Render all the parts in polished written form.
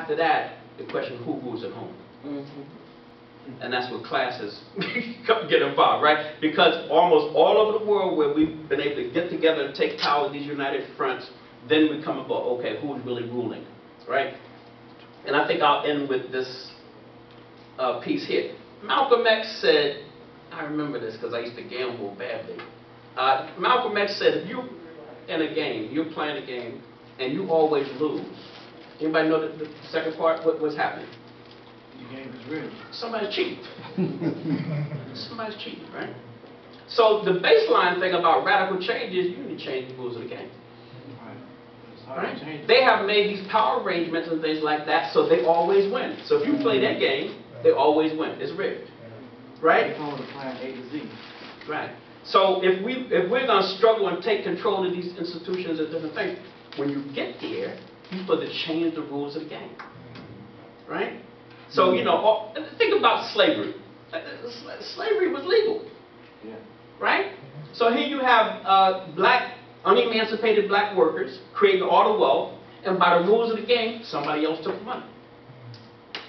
after that, the question, who rules at home? And that's where classes get involved, right? Because almost all over the world where we've been able to get together and take power, these united fronts, then we come about, okay, who's really ruling, right? And I think I'll end with this piece here. Malcolm X said, I remember this because I used to gamble badly. Malcolm X said, if you're in a game, you're playing a game, and you always lose. Anybody know the second part? What's happening? The game is rigged. Somebody's cheating. Somebody's cheating, right? So the baseline thing about radical change is you need to change the rules of the game. Right? They have made these power arrangements and things like that, so they always win. So if you play that game, they always win. It's rigged, right? They call it plan A to Z. Right. So if we're going to struggle and take control of these institutions and different things, when you get there, you're supposed to change the rules of the game, right? So you know, think about slavery. Slavery was legal, right? So here you have black, unemancipated black workers creating all the wealth, and by the rules of the game, somebody else took the money,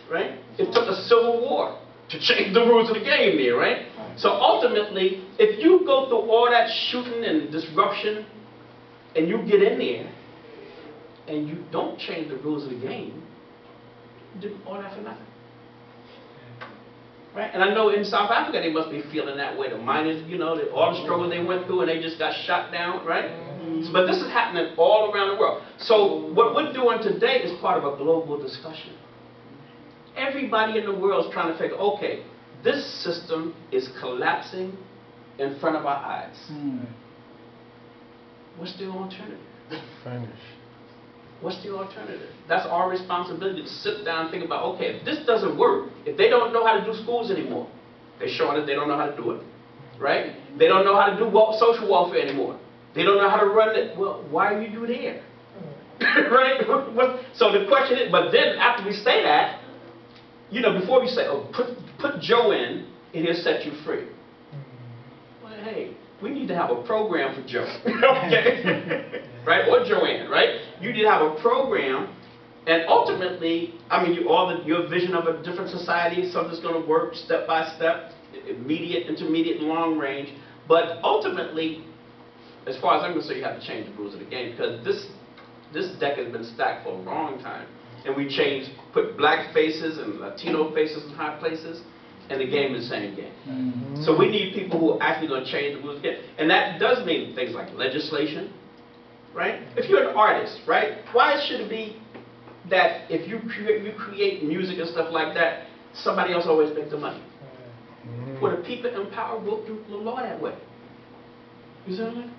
right? It took a civil war to change the rules of the game there, right? So ultimately, if you go through all that shooting and disruption, and you get in there, and you don't change the rules of the game, you do all that for nothing. Right? And I know in South Africa they must be feeling that way. The miners, you know, all the struggle they went through and they just got shot down, right? But this is happening all around the world. So what we're doing today is part of a global discussion. Everybody in the world is trying to figure, okay, this system is collapsing in front of our eyes. What's the alternative? Finish. What's the alternative? That's our responsibility to sit down and think about, okay, if this doesn't work, if they don't know how to do schools anymore, they're showing that they don't know how to do it, right? They don't know how to do social welfare anymore. They don't know how to run it. Well, why are you there? Right? So the question is, but then after we say that, you know, before we say, oh, put Joe in and he'll set you free. Well, hey, we need to have a program for Joe, okay? Right? Or Joanne, right? You need to have a program, and ultimately, I mean, your vision of a different society, something's going to work step by step, immediate, intermediate, long range, but ultimately, as far as I'm concerned, you have to change the rules of the game, because this deck has been stacked for a long time, and we put black faces and Latino faces in high places, and the game is the same game. So we need people who are actually going to change the rules of the game, and that does mean things like legislation, right? If you're an artist, right, why should it be that if you create music and stuff like that, somebody else always makes the money? Well, the people in power will do the law that way. You see what I mean?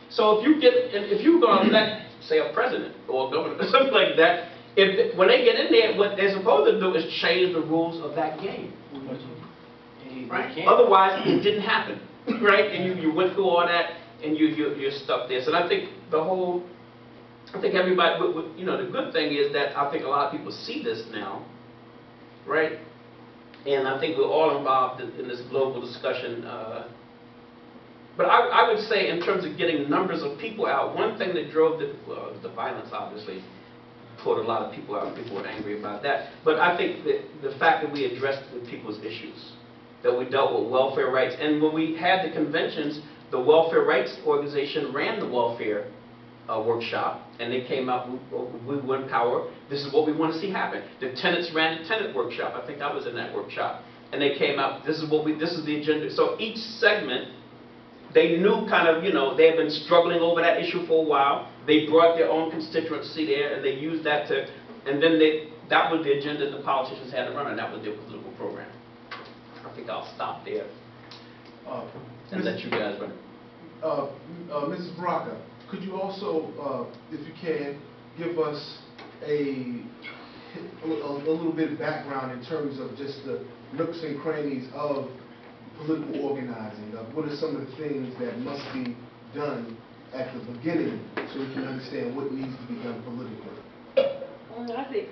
So if you're going to let, say, a president or a governor or something like that, when they get in there, what they're supposed to do is change the rules of that game. Right? Otherwise, it didn't happen, right? And you went through all that, and you're stuck there. So I think everybody, you know, the good thing is that I think a lot of people see this now, right? And I think we're all involved in this global discussion. But I would say, in terms of getting numbers of people out, one thing that drove the violence, obviously, pulled a lot of people out, and people were angry about that. But I think that the fact that we addressed the people's issues, that we dealt with welfare rights, and when we had the conventions, the Welfare Rights Organization ran the welfare workshop, and they came out, we won power, this is what we want to see happen. The tenants ran the tenant workshop, I think I was in that workshop, and they came out, this is the agenda. So each segment, they knew kind of, you know, they had been struggling over that issue for a while. They brought their own constituency there, and they used that to, and then that was the agenda the politicians had to run, and that was their political program. I think I'll stop there and let you guys run it. Mrs. Baraka, could you also, if you can, give us a little bit of background in terms of just the nooks and crannies of political organizing? What are some of the things that must be done at the beginning so we can understand what needs to be done politically? I think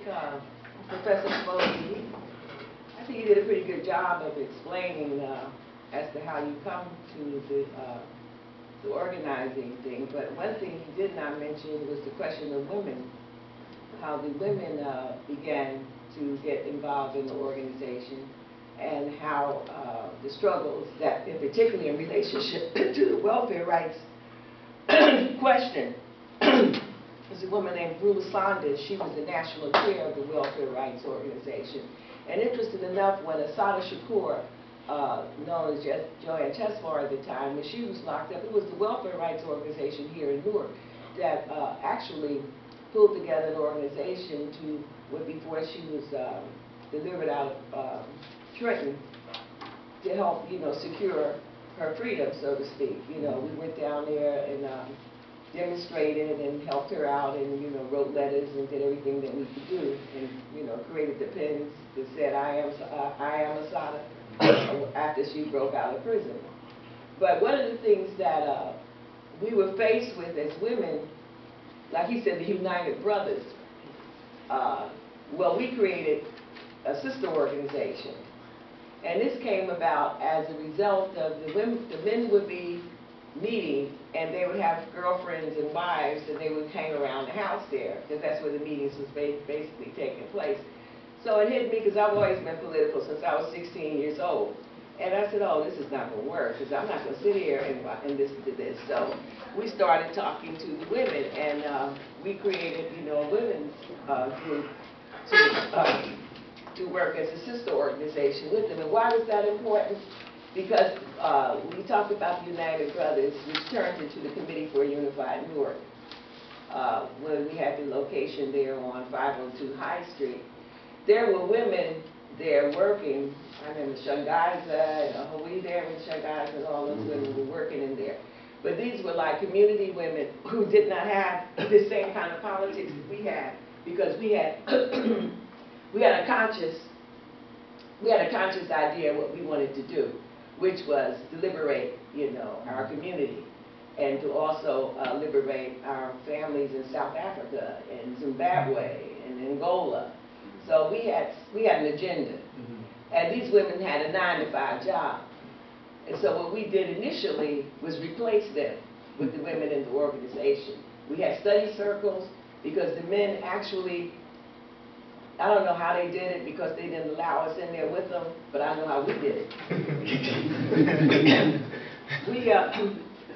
Professor Souleo, I think he did a pretty good job of explaining as to how you come to organizing things. But one thing he did not mention was the question of women, how the women began to get involved in the organization, and how the struggles that, particularly in relationship to the welfare rights question. There's a woman named Rula Saunders. She was the national chair of the Welfare Rights Organization. And interesting enough, when Asada Shakur, known as Joanne Chesmar at the time, when she was locked up, it was the Welfare Rights Organization here in Newark that actually pulled together an organization to, before she was delivered out of Trenton, to help, secure her freedom, so to speak. We went down there and demonstrated and helped her out, and wrote letters and did everything that we could do, and created the pins that said I am Asada after she broke out of prison. But one of the things that we were faced with as women, like he said, the United Brothers. Well, we created a sister organization, and this came about as a result of the men would be meeting, and they would have girlfriends and wives, and they would hang around the house there, because that's where the meetings was basically taking place. So it hit me, because I've always been political since I was 16 years old. And I said, oh, this is not going to work, because I'm not going to sit here and listen to this. So we started talking to the women, and we created, a women's group to work as a sister organization with them. And why was that important? Because we talked about the United Brothers, which turned into the Committee for a Unified Newark, when we had the location there on 502 High Street. There were women there working. I remember Shabazz and Harley there with Shabazz, and all those women were working in there. But these were like community women who did not have the same kind of politics that we had, because we had we had a conscious idea of what we wanted to do, which was to liberate, our community, and to also liberate our families in South Africa and Zimbabwe and Angola. So we had an agenda, and these women had a 9-to-5 job. And so what we did initially was replace them with the women in the organization. We had study circles, because the men actually, I don't know how they did it, because they didn't allow us in there with them, but I know how we did it.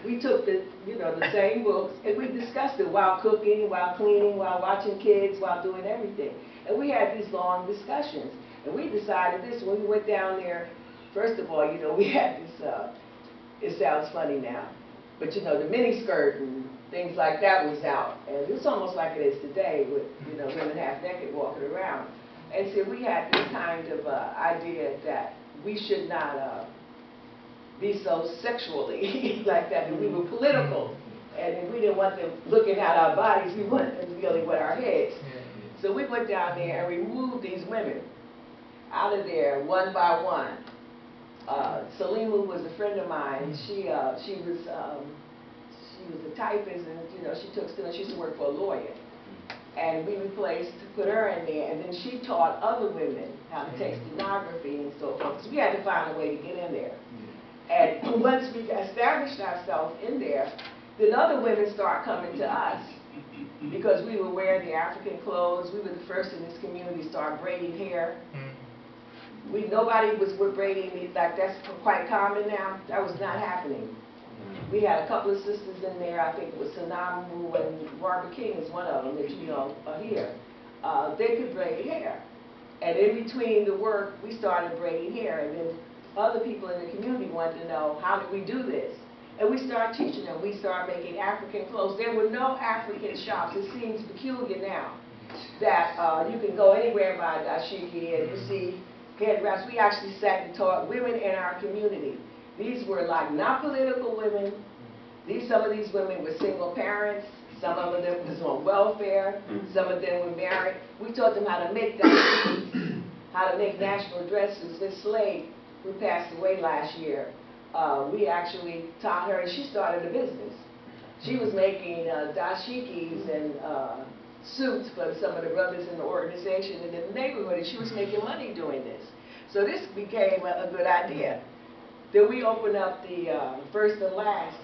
We took the same books, and we discussed it while cooking, while cleaning, while watching kids, while doing everything. And we had these long discussions. And we decided this when we went down there. First of all, we had this, it sounds funny now, but the miniskirt and things like that was out. And it's almost like it is today with, women half naked walking around. And so we had this kind of idea that we should not be so sexually like that, and we were political. And we didn't want them looking at our bodies, we wanted them dealing with our heads. So we went down there and removed these women out of there one by one. Salima was a friend of mine. She was a typist, and she took students. She used to work for a lawyer, and we put her in there, and then she taught other women how to take stenography and so forth. Because we had to find a way to get in there. And once we established ourselves in there, then other women started coming to us, because we were wearing the African clothes. We were the first in this community to start braiding hair. Nobody was braiding like that's quite common now. That was not happening. We had a couple of sisters in there. I think it was Sanamu and Barbara King is one of them that are here. They could braid hair. And in between the work, we started braiding hair. And then other people in the community wanted to know, how did we do this? And we started teaching them. We started making African clothes. There were no African shops. It seems peculiar now that you can go anywhere and buy dashiki, and you see head wraps. We actually sat and taught women in our community. These were like not political women. Some of these women were single parents. Some of them was on welfare. Some of them were married. We taught them how to make dashikis, how to make national dresses. This slave who passed away last year, we actually taught her, and she started a business. She was making dashikis and suits for some of the brothers in the organization and in the neighborhood, and she was making money doing this. So this became a good idea. Then we opened up the first and last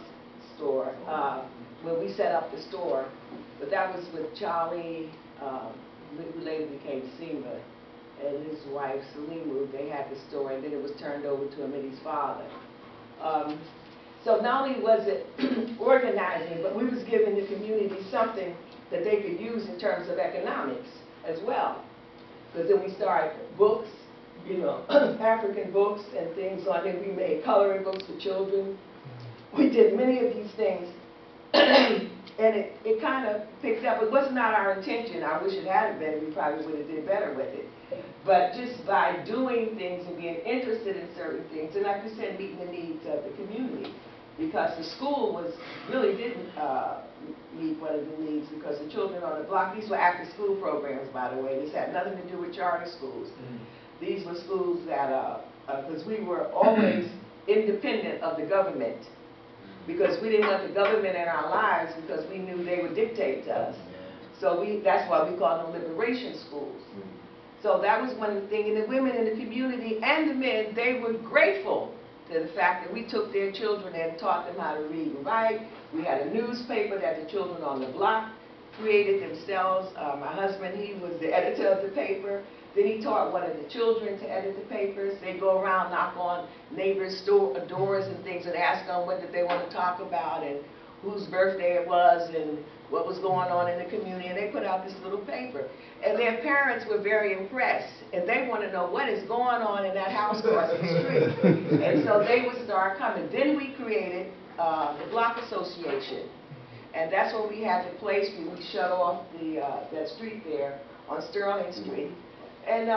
store when we set up the store, but that was with Charlie, Salima and his wife Salimu, they had the store, and then it was turned over to Amitti's father. So not only was it organizing, but we was giving the community something that they could use in terms of economics as well. Because then we started books, you know, African books and things on it. We made coloring books for children. We did many of these things. And it kind of picked up. It was not our intention. I wish it had been. We probably would have did better with it. But just by doing things and being interested in certain things, and like we said, meeting the needs of the community. Because the school really didn't meet one of the needs, because the children on the block, these were after school programs, by the way. This had nothing to do with charter schools. These were schools that, because we were always independent of the government, because we didn't want the government in our lives, because we knew they would dictate to us. So that's why we called them liberation schools. So that was one of the things. And the women in the community and the men, they were grateful to the fact that we took their children and taught them how to read and write. We had a newspaper that the children on the block created themselves. My husband, he was the editor of the paper. Then he taught one of the children to edit the papers. They go around, knock on neighbors' doors and things, and ask them what did they want to talk about and whose birthday it was and what was going on in the community. And they put out this little paper. And their parents were very impressed. And they want to know what is going on in that house across the street. And so they would start coming. Then we created the Block Association. And that's when we had the place where we shut off that street there on Sterling Street. And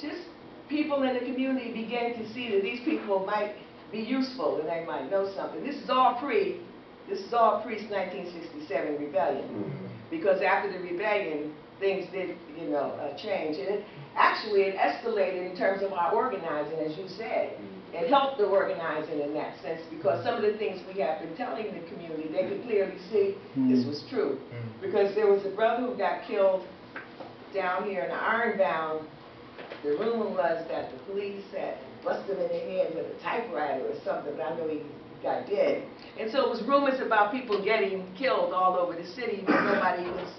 just people in the community began to see that these people might be useful and they might know something. This is all pre-1967 rebellion. Because after the rebellion, things did, you know, change. And it escalated in terms of our organizing, as you said. It helped the organizing in that sense, because some of the things we have been telling the community, they could clearly see this was true. Because there was a brother who got killed down here in the Ironbound. The rumor was that the police had busted him in the head with a typewriter or something, but I know he got dead. And so it was rumors about people getting killed all over the city, but nobody was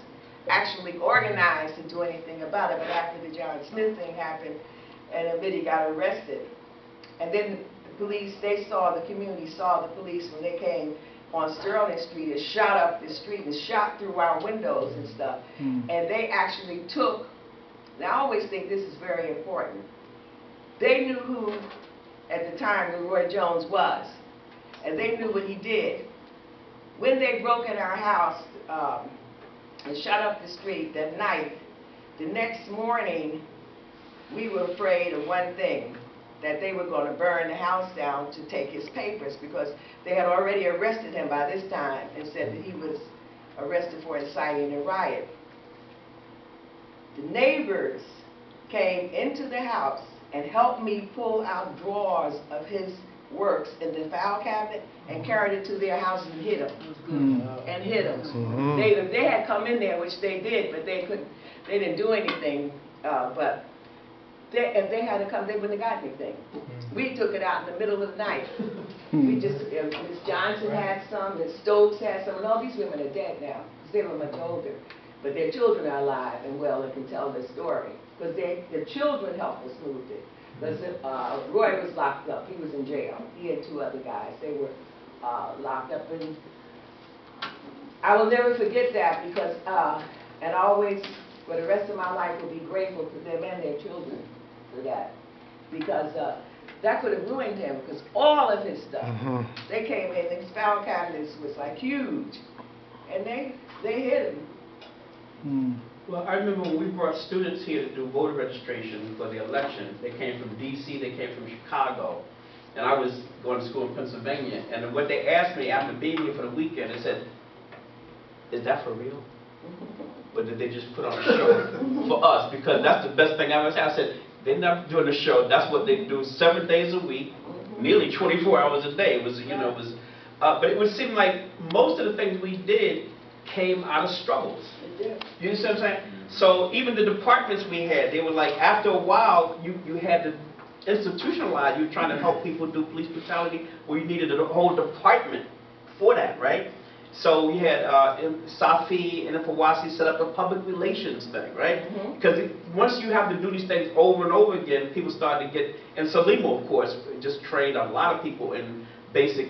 actually organized to do anything about it. But after the John Smith thing happened, and Amitty got arrested, and then the police, the community saw the police when they came on Sterling Street and shot up the street and shot through our windows and stuff. And they actually took, now I always think this is very important, they knew who, at the time, Roy Jones was, and they knew what he did. When they broke in our house and shot up the street that night, the next morning, we were afraid of one thing, that they were going to burn the house down to take his papers, because they had already arrested him by this time and said that he was arrested for inciting a riot. The neighbors came into the house and helped me pull out drawers of his works in the file cabinet and carried it to their house and hid them. And hid them. They had come in there, which they did, but they didn't do anything. If they had to come, they wouldn't have got anything. We took it out in the middle of the night. We just, Miss Johnson had some, Miss Stokes had some, and all these women are dead now, because they were much older. But their children are alive and well and can tell their story, because their children helped us move it. Because Roy was locked up. He was in jail. He and two other guys. They were locked up. And I will never forget that, because, and I always, for the rest of my life, will be grateful to them and their children for that. Because that could have ruined him, because all of his stuff, they came in, his file cabinets was like huge, and they hid him. Well, I remember when we brought students here to do voter registration for the election. They came from D.C., they came from Chicago, and I was going to school in Pennsylvania. And what they asked me after being here for the weekend, they said, "Is that for real? Or did they just put on a show for us?" Because that's the best thing I've ever said. I said, they're not doing a show. That's what they do 7 days a week, nearly 24 hours a day. It was, you know, but it would seem like most of the things we did came out of struggles. You understand what I'm saying? So even the departments we had, they were like, after a while, you had to institutionalize. You were trying to help people do police brutality, where you needed a whole department for that, right? So we had Safi and Fawasi set up a public relations thing, right? Because once you have to do these things over and over again, people start to get, and Souleo, of course, just trained a lot of people in basic